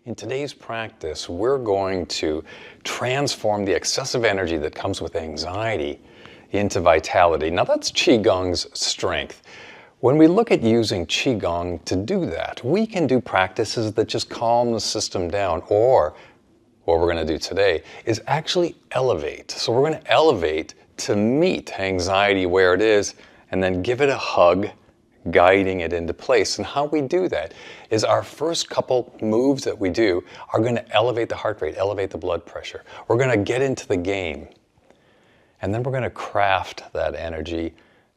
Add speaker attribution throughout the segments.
Speaker 1: In today's practice, we're going to transform the excessive energy that comes with anxiety into vitality. Now that's Qi Gong's strength. When we look at using Qi Gong to do that, we can do practices that just calm the system down, or what we're going to do today is actually elevate. So we're going to elevate to meet anxiety where it is and then give it a hug, guiding it into place. And how we do that is our first couple moves that we do are going to elevate the heart rate, elevate the blood pressure. We're going to get into the game. And then we're going to craft that energy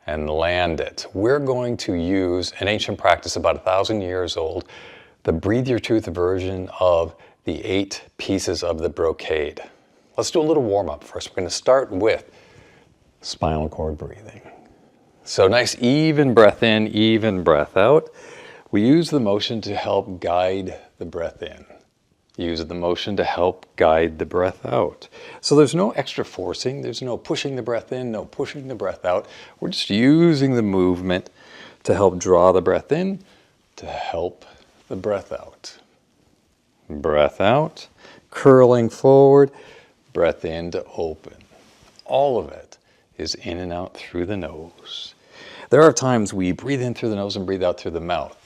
Speaker 1: and land it. We're going to use an ancient practice about 1,000 years old, the Breathe Your Truth version of the 8 pieces of the Brocade. Let's do a little warm-up first. We're going to start with spinal cord breathing. So nice even breath in, even breath out. We use the motion to help guide the breath in. Use the motion to help guide the breath out. So there's no extra forcing, there's no pushing the breath in, no pushing the breath out. We're just using the movement to help draw the breath in, to help the breath out. Breath out, curling forward, breath in to open. All of it is in and out through the nose. There are times we breathe in through the nose and breathe out through the mouth.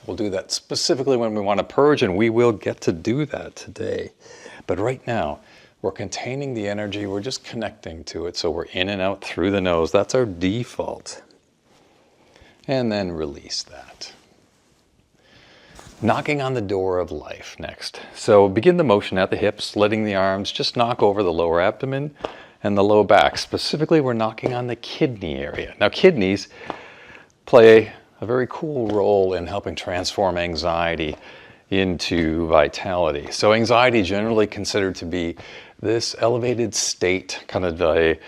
Speaker 1: We'll do that specifically when we want to purge, and we will get to do that today. But right now, we're containing the energy, we're just connecting to it, so we're in and out through the nose. That's our default. And then release that. Knocking on the door of life next. So begin the motion at the hips, letting the arms just knock over the lower abdomen and the low back. Specifically, we're knocking on the kidney area. Now, kidneys play a very cool role in helping transform anxiety into vitality. So anxiety generally considered to be this elevated state, kind of a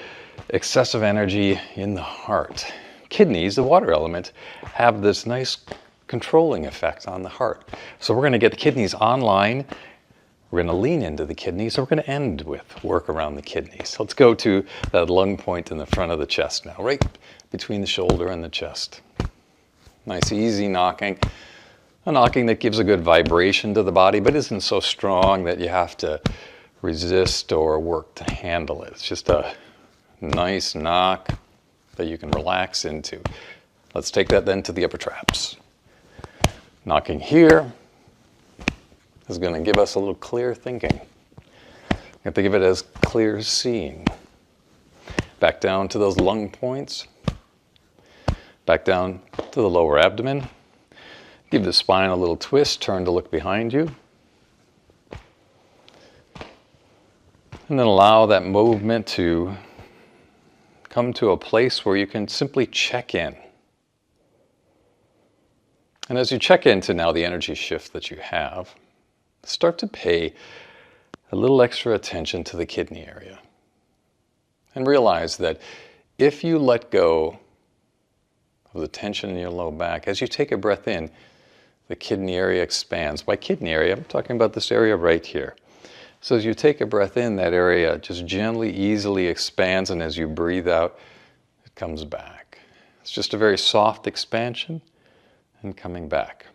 Speaker 1: excessive energy in the heart. Kidneys, the water element, have this nice controlling effect on the heart. So we're going to get the kidneys online. We're going to lean into the kidneys, so we're going to end with work around the kidneys. Let's go to that lung point in the front of the chest now, right between the shoulder and the chest. Nice easy knocking. A knocking that gives a good vibration to the body, but isn't so strong that you have to resist or work to handle it. It's just a nice knock that you can relax into. Let's take that then to the upper traps. Knocking here is going to give us a little clear thinking. You have to give it as clear seeing. Back down to those lung points. Back down to the lower abdomen. Give the spine a little twist, turn to look behind you. And then allow that movement to come to a place where you can simply check in. And as you check into now the energy shift that you have, start to pay a little extra attention to the kidney area. And realize that if you let go of the tension in your low back, as you take a breath in, the kidney area expands. By kidney area, I'm talking about this area right here. So as you take a breath in, that area just gently, easily expands, and as you breathe out, it comes back. It's just a very soft expansion and coming back.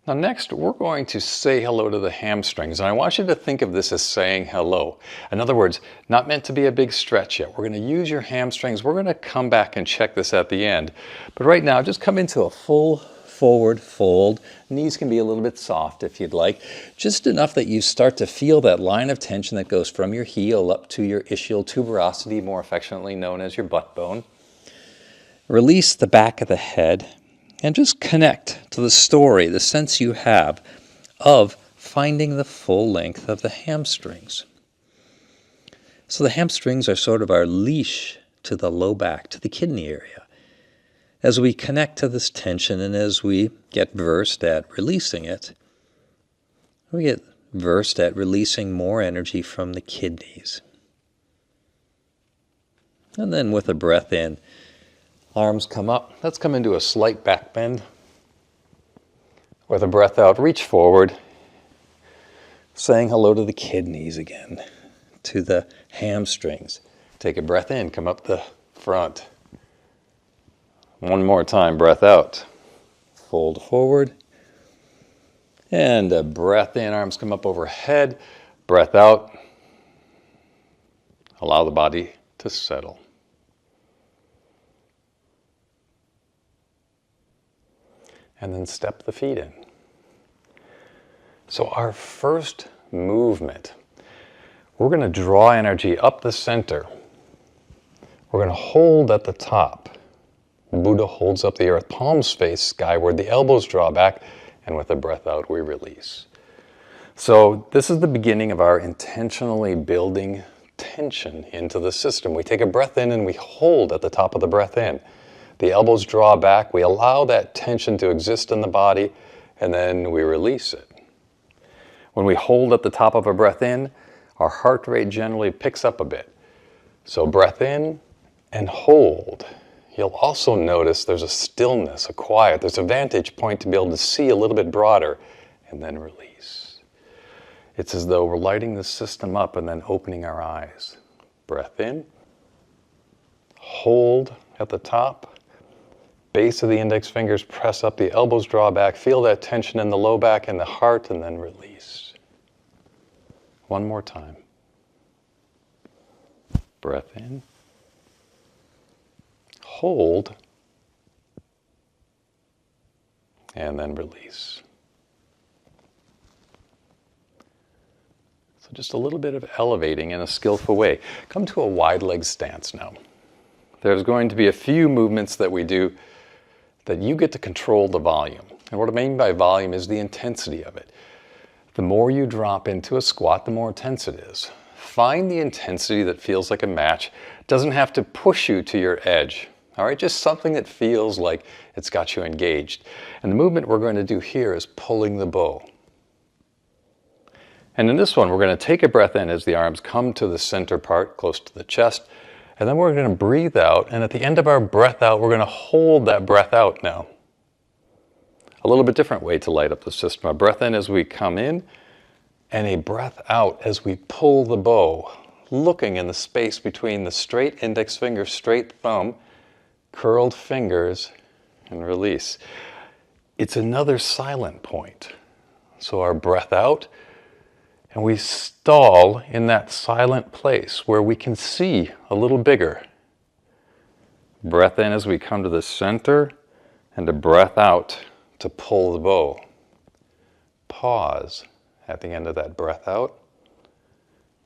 Speaker 1: Now next, we're going to say hello to the hamstrings, and I want you to think of this as saying hello. In other words, not meant to be a big stretch yet. We're going to use your hamstrings. We're going to come back and check this at the end. But right now, just come into a full forward fold. Knees can be a little bit soft if you'd like. Just enough that you start to feel that line of tension that goes from your heel up to your ischial tuberosity, more affectionately known as your butt bone. Release the back of the head. And just connect to the story, the sense you have of finding the full length of the hamstrings. So the hamstrings are sort of our leash to the low back, to the kidney area. As we connect to this tension and as we get versed at releasing it, we get versed at releasing more energy from the kidneys. And then with a breath in, arms come up. Let's come into a slight back bend. With a breath out, reach forward, saying hello to the kidneys again, to the hamstrings. Take a breath in, come up the front. One more time, breath out. Fold forward. And a breath in, arms come up overhead. Breath out. Allow the body to settle. And then step the feet in. So our first movement, we're going to draw energy up the center. We're going to hold at the top. Buddha holds up the earth, palms face skyward, the elbows draw back, and with a breath out, we release. So this is the beginning of our intentionally building tension into the system. We take a breath in and we hold at the top of the breath in. The elbows draw back, we allow that tension to exist in the body, and then we release it. When we hold at the top of a breath in, our heart rate generally picks up a bit. So breath in and hold. You'll also notice there's a stillness, a quiet. There's a vantage point to be able to see a little bit broader, and then release. It's as though we're lighting the system up and then opening our eyes. Breath in. Hold at the top. Base of the index fingers press up, the elbows draw back. Feel that tension in the low back and the heart, and then release. One more time. Breath in. Hold. And then release. So just a little bit of elevating in a skillful way. Come to a wide leg stance now. There's going to be a few movements that we do that you get to control the volume. And what I mean by volume is the intensity of it. The more you drop into a squat, the more intense it is. Find the intensity that feels like a match. It doesn't have to push you to your edge. All right, just something that feels like it's got you engaged. And the movement we're going to do here is pulling the bow. And in this one, we're going to take a breath in as the arms come to the center part, close to the chest. And then we're going to breathe out. And at the end of our breath out, we're going to hold that breath out now. A little bit different way to light up the system. A breath in as we come in, and a breath out as we pull the bow, looking in the space between the straight index finger, straight thumb, curled fingers, and release. It's another silent point. So our breath out, and we stall in that silent place where we can see a little bigger. Breath in as we come to the center, and a breath out to pull the bow. Pause at the end of that breath out.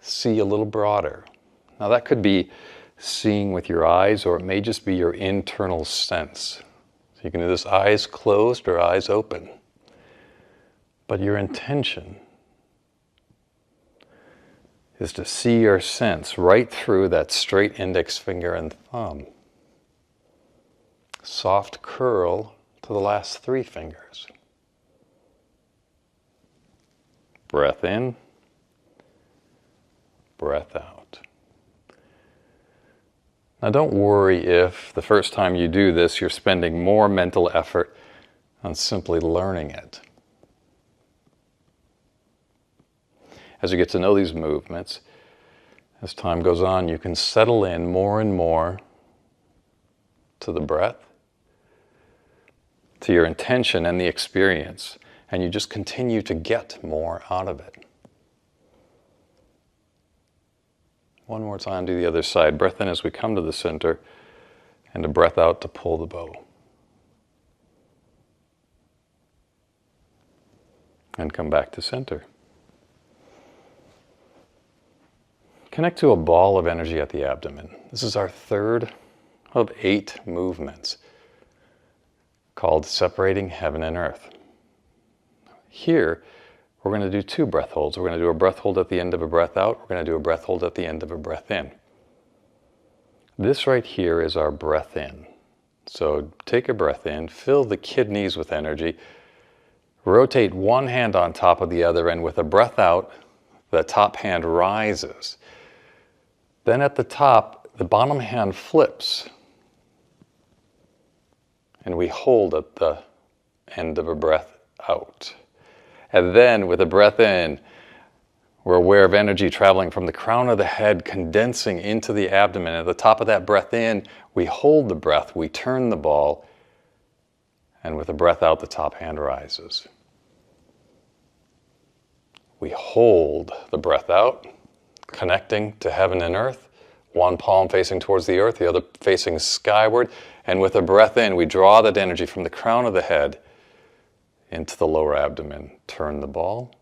Speaker 1: See a little broader. Now that could be seeing with your eyes, or it may just be your internal sense. So you can do this eyes closed or eyes open. But your intention is to see or sense right through that straight index finger and thumb. Soft curl to the last three fingers. Breath in, breath out. Now don't worry if the first time you do this, you're spending more mental effort on simply learning it. As you get to know these movements, as time goes on, you can settle in more and more to the breath, to your intention and the experience, and you just continue to get more out of it. One more time, do the other side. Breath in as we come to the center, and a breath out to pull the bow. And come back to center. Connect to a ball of energy at the abdomen. This is our third of 8 movements called Separating Heaven and Earth. Here, we're going to do 2 breath holds. We're going to do a breath hold at the end of a breath out. We're going to do a breath hold at the end of a breath in. This right here is our breath in. So take a breath in, fill the kidneys with energy, rotate one hand on top of the other, and with a breath out, the top hand rises. Then at the top, the bottom hand flips, and we hold at the end of a breath out. And then with a breath in, we're aware of energy traveling from the crown of the head, condensing into the abdomen. At the top of that breath in, we hold the breath, we turn the ball, and with a breath out, the top hand rises. We hold the breath out, connecting to heaven and earth. One palm facing towards the earth, the other facing skyward. And with a breath in, we draw that energy from the crown of the head into the lower abdomen. Turn the ball,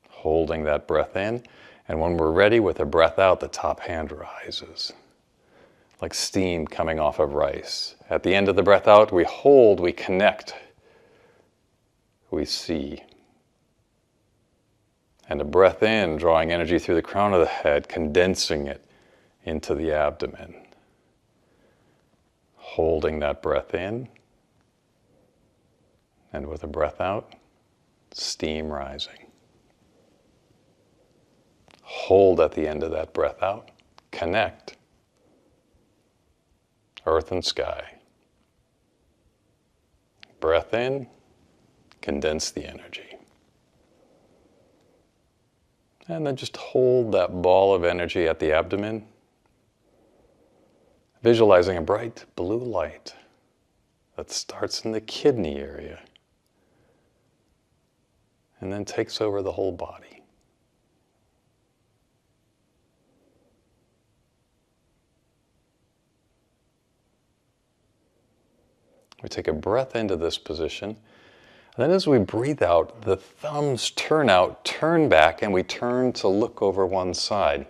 Speaker 1: holding that breath in. And when we're ready, with a breath out, the top hand rises, like steam coming off of rice. At the end of the breath out, we hold, we connect, we see. And a breath in, drawing energy through the crown of the head, condensing it into the abdomen. Holding that breath in, and with a breath out, steam rising. Hold at the end of that breath out, connect, earth and sky. Breath in, condense the energy. And then just hold that ball of energy at the abdomen, visualizing a bright blue light that starts in the kidney area and then takes over the whole body. We take a breath into this position. Then as we breathe out, the thumbs turn out, turn back, and we turn to look over one side.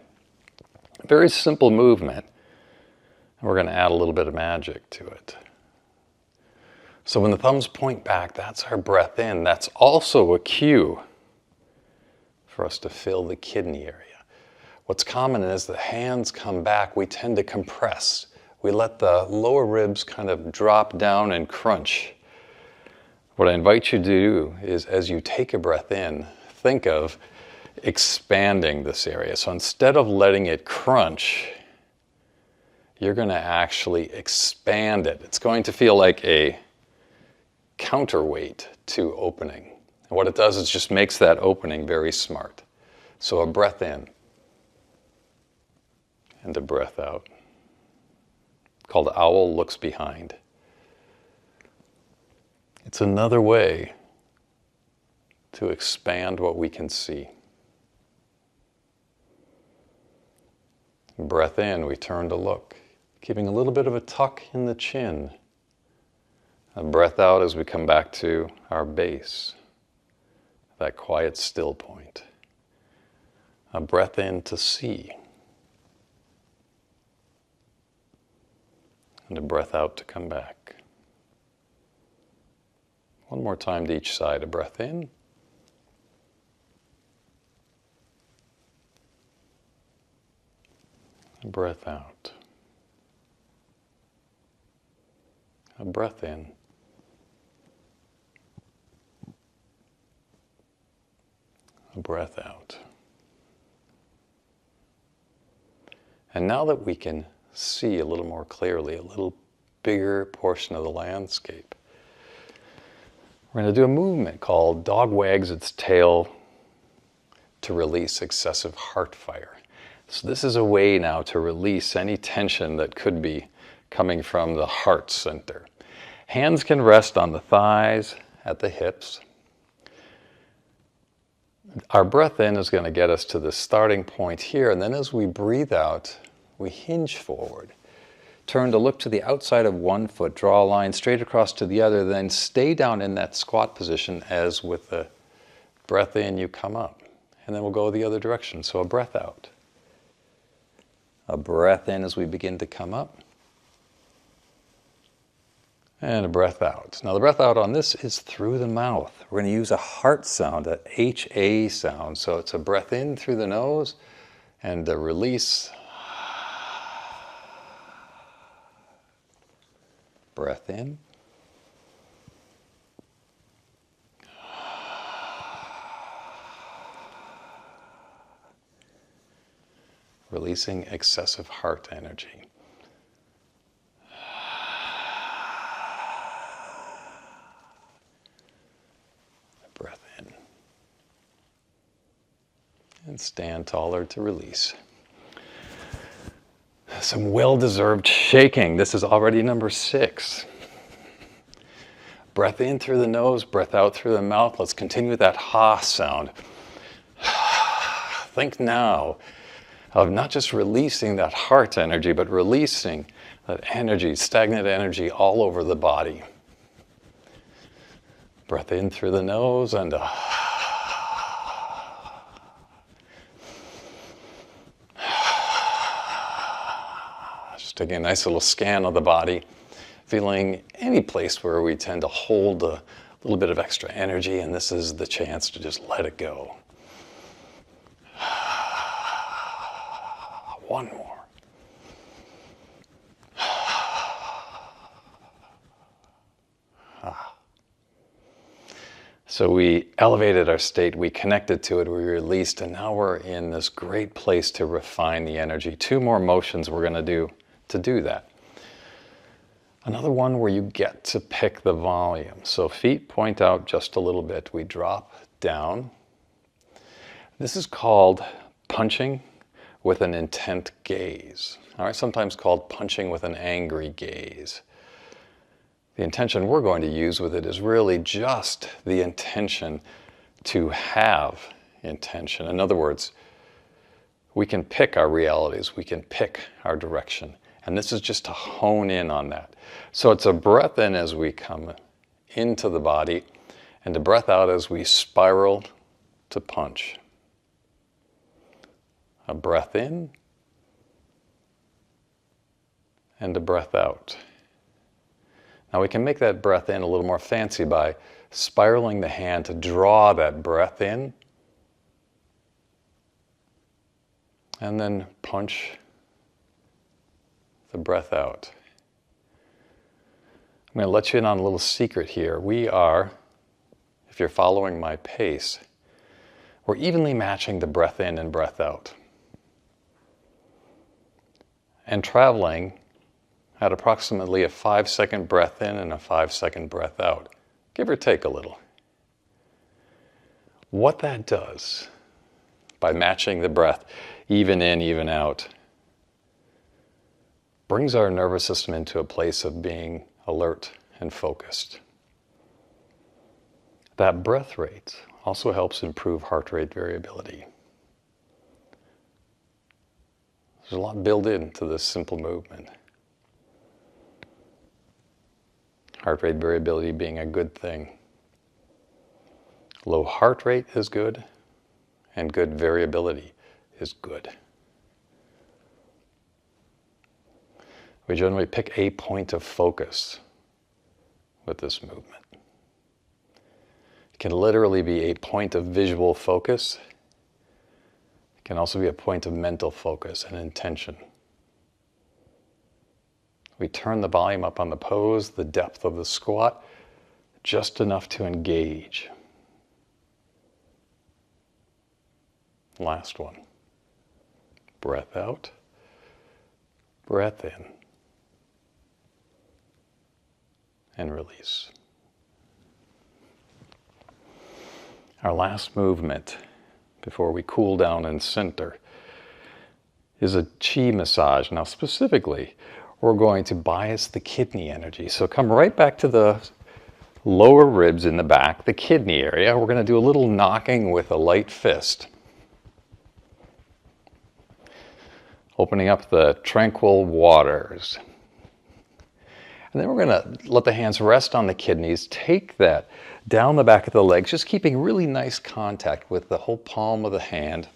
Speaker 1: A very simple movement. And we're going to add a little bit of magic to it. So when the thumbs point back, that's our breath in. That's also a cue for us to fill the kidney area. What's common is the hands come back, we tend to compress. We let the lower ribs kind of drop down and crunch. What I invite you to do is, as you take a breath in, think of expanding this area. So instead of letting it crunch, you're going to actually expand it. It's going to feel like a counterweight to opening. And what it does is just makes that opening very smart. So a breath in and a breath out, called Owl Looks Behind. It's another way to expand what we can see. Breath in, we turn to look, keeping a little bit of a tuck in the chin. A breath out as we come back to our base, that quiet still point. A breath in to see. And a breath out to come back. One more time to each side. A breath in. A breath out. A breath in. A breath out. And now that we can see a little more clearly, a little bigger portion of the landscape, we're going to do a movement called Dog Wags Its Tail to release excessive heart fire. So this is a way now to release any tension that could be coming from the heart center. Hands can rest on the thighs, at the hips. Our breath in is going to get us to the starting point here, and then as we breathe out, we hinge forward. Turn to look to the outside of one foot, draw a line straight across to the other, then stay down in that squat position as with the breath in you come up. And then we'll go the other direction, so a breath out. A breath in as we begin to come up. And a breath out. Now the breath out on this is through the mouth. We're going to use a heart sound, a HA sound. So it's a breath in through the nose and a release. Breath in. Releasing excessive heart energy. Breath in. And stand taller to release. Some well-deserved shaking. This is already number 6. Breath in through the nose, breath out through the mouth. Let's continue with that ha sound. Think now of not just releasing that heart energy, but releasing that energy, stagnant energy all over the body. Breath in through the nose and just taking a nice little scan of the body, feeling any place where we tend to hold a little bit of extra energy, and this is the chance to just let it go. One more. So we elevated our state, we connected to it, we released, and now we're in this great place to refine the energy. 2 more motions we're going to do that. Another one where you get to pick the volume. So feet point out just a little bit. We drop down. This is called punching with an intent gaze. All right, sometimes called punching with an angry gaze. The intention we're going to use with it is really just the intention to have intention. In other words, we can pick our realities, we can pick our direction. And this is just to hone in on that. So it's a breath in as we come into the body, and a breath out as we spiral to punch. A breath in, and a breath out. Now we can make that breath in a little more fancy by spiraling the hand to draw that breath in, and then punch the breath out. I'm going to let you in on a little secret here. We are, if you're following my pace, we're evenly matching the breath in and breath out, and traveling at approximately a 5-second breath in and a 5-second breath out, give or take a little. What that does, by matching the breath even in, even out, brings our nervous system into a place of being alert and focused. That breath rate also helps improve heart rate variability. There's a lot built into this simple movement. Heart rate variability being a good thing. Low heart rate is good, and good variability is good. We generally pick a point of focus with this movement. It can literally be a point of visual focus. It can also be a point of mental focus and intention. We turn the volume up on the pose, the depth of the squat, just enough to engage. Last one. Breath out, breath in, and release. Our last movement before we cool down and center is a Qi massage. Now specifically, we're going to bias the kidney energy. So come right back to the lower ribs in the back, the kidney area. We're going to do a little knocking with a light fist. Opening up the tranquil waters. And then we're going to let the hands rest on the kidneys. Take that down the back of the legs, just keeping really nice contact with the whole palm of the hand.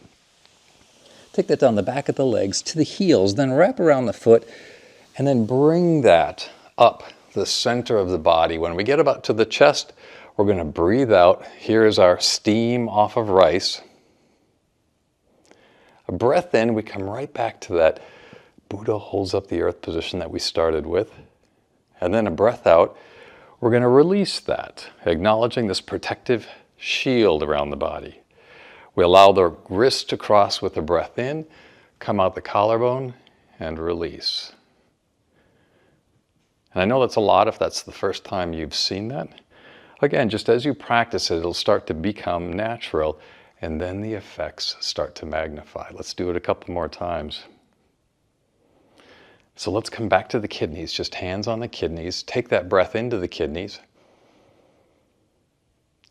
Speaker 1: Take that down the back of the legs to the heels, then wrap around the foot, and then bring that up the center of the body. When we get about to the chest, we're going to breathe out. Here's our steam off of rice. A breath in, we come right back to that Buddha holds up the earth position that we started with. And then a breath out, we're going to release that, acknowledging this protective shield around the body. We allow the wrist to cross with a breath in, come out the collarbone, and release. And I know that's a lot if that's the first time you've seen that. Again, just as you practice it, it'll start to become natural, and then the effects start to magnify. Let's do it a couple more times. So let's come back to the kidneys, just hands on the kidneys. Take that breath into the kidneys.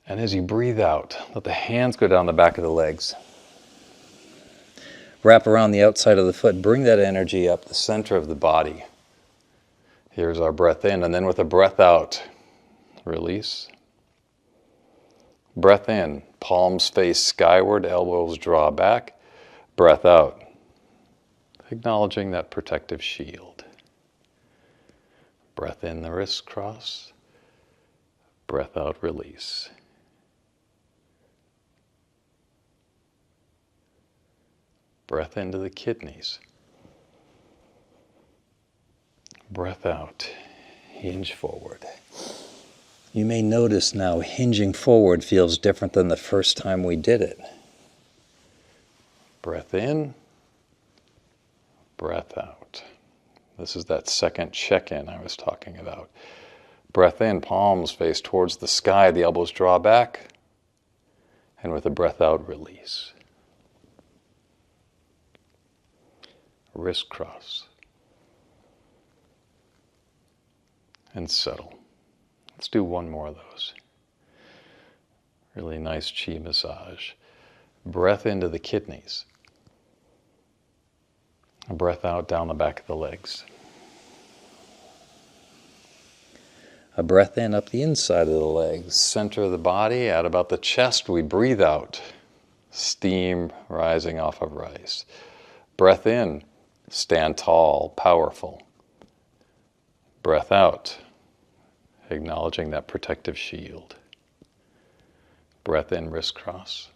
Speaker 1: And as you breathe out, let the hands go down the back of the legs. Wrap around the outside of the foot. Bring that energy up the center of the body. Here's our breath in, and then with a breath out, release. Breath in, palms face skyward, elbows draw back. Breath out, acknowledging that protective shield. Breath in, the wrists cross. Breath out, release. Breath into the kidneys. Breath out, hinge forward. You may notice now hinging forward feels different than the first time we did it. Breath in, breath out. This is that second check-in I was talking about. Breath in, palms face towards the sky, the elbows draw back, and with a breath out, release. Wrist cross. And settle. Let's do one more of those. Really nice chi massage. Breath into the kidneys. A breath out down the back of the legs. A breath in up the inside of the legs, center of the body, at about the chest, we breathe out. Steam rising off of rice. Breath in, stand tall, powerful. Breath out, acknowledging that protective shield. Breath in, wrist cross.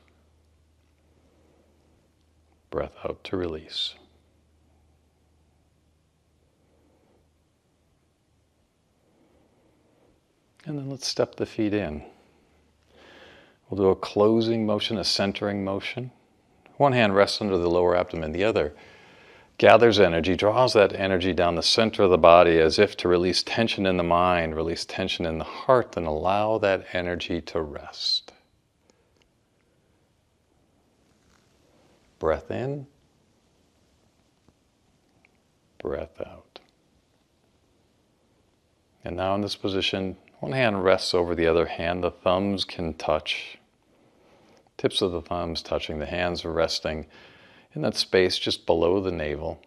Speaker 1: Breath out to release. And then let's step the feet in. We'll do a closing motion, a centering motion. One hand rests under the lower abdomen, the other gathers energy, draws that energy down the center of the body as if to release tension in the mind, release tension in the heart, and allow that energy to rest. Breath in, breath out. And now in this position, one hand rests over the other hand, the thumbs can touch, tips of the thumbs touching, the hands are resting in that space just below the navel.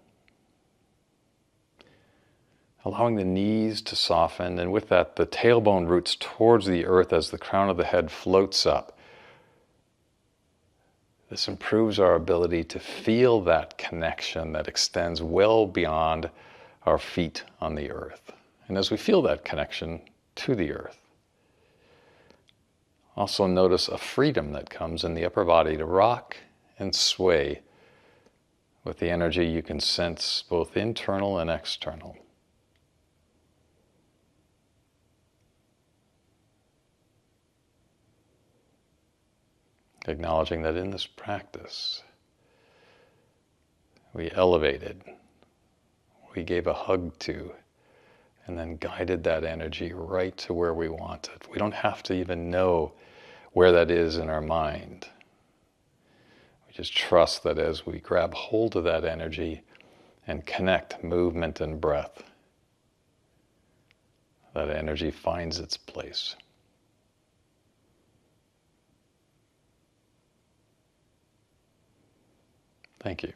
Speaker 1: Allowing the knees to soften, and with that, the tailbone roots towards the earth as the crown of the head floats up. This improves our ability to feel that connection that extends well beyond our feet on the earth. And as we feel that connection to the earth, also notice a freedom that comes in the upper body to rock and sway with the energy you can sense both internal and external. Acknowledging that in this practice, we elevated, we gave a hug to, and then guided that energy right to where we want it. We don't have to even know where that is in our mind. We just trust that as we grab hold of that energy and connect movement and breath, that energy finds its place. Thank you.